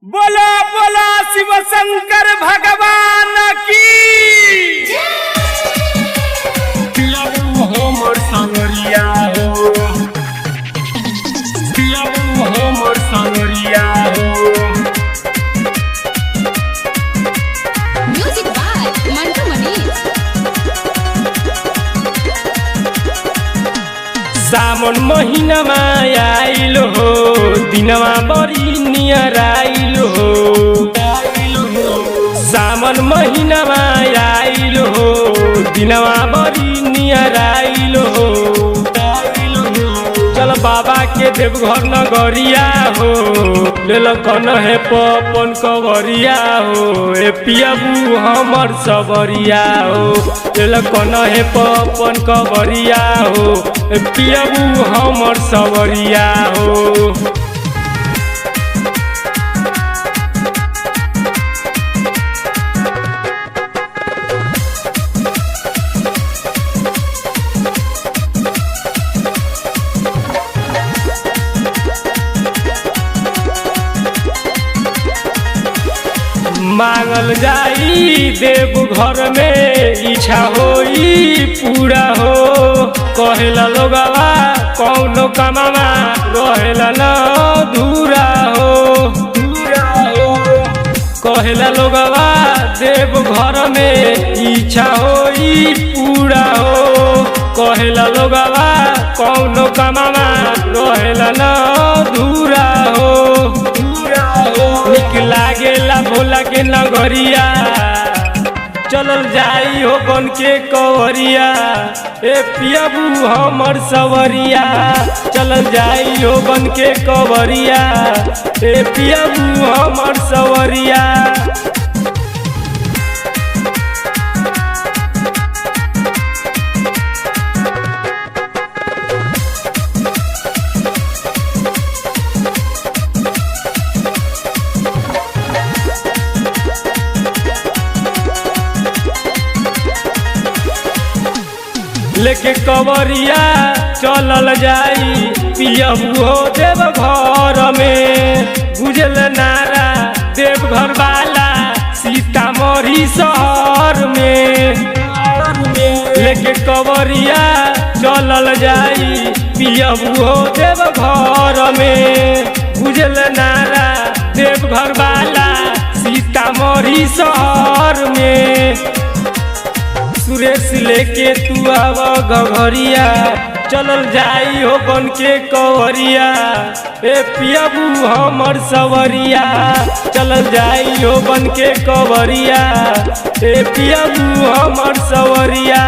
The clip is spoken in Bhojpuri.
बोला बोला शिव शंकर भगवान की हमर सांगरिया हो हमर सांगरिया हो। Music by Mantu Manish. सावन महीना में आइल हो दिनवा बड़ी नियर आइल हो। सावन महीना में आइल हो दिनवा बड़ी नियर आइल हो। चल बाबा के देवघर नगरिया हो लेल कन है पपन कवरिया हो। ए पियाबू हमर सबरिया हो लेल कन है पपन कवरिया हो। ए पियाबू हमर सबरिया हो। मांगल जाई देव घर में इच्छा होई पूरा हो। कहेला लोगवा कौनो कमावा रहेला न धूरा हो। कहेला लोगवा देव घर में इच्छा होई पूरा हो। कहेला लोगवा कौनो कमावा रहेला न धूरा हो। निक लागेला भोला के नगरिया चलल जाई हो बन के कवरिया। ए पियाबू हमर सवरिया चलल जाई हो बन के कवरिया। ए पियाबू हमर सवरिया। लेके कवरिया चलल जाई पियाबू हो देव घर में। बुझल नारा देवघर वाला सीतामढ़ी शहर में। लेके कवरिया चलल जाई पियाबू हो देव घर में। बुझल नारा देवघर वाला सीतामढ़ी शहर में। सुरेश लेके तू आव घघरिया चलल जाई हो बन के कवरिया। ए पियाबू हमर सवरिया चलल जाई हो बन के कवरिया। ए पियाबू हमर सवरिया।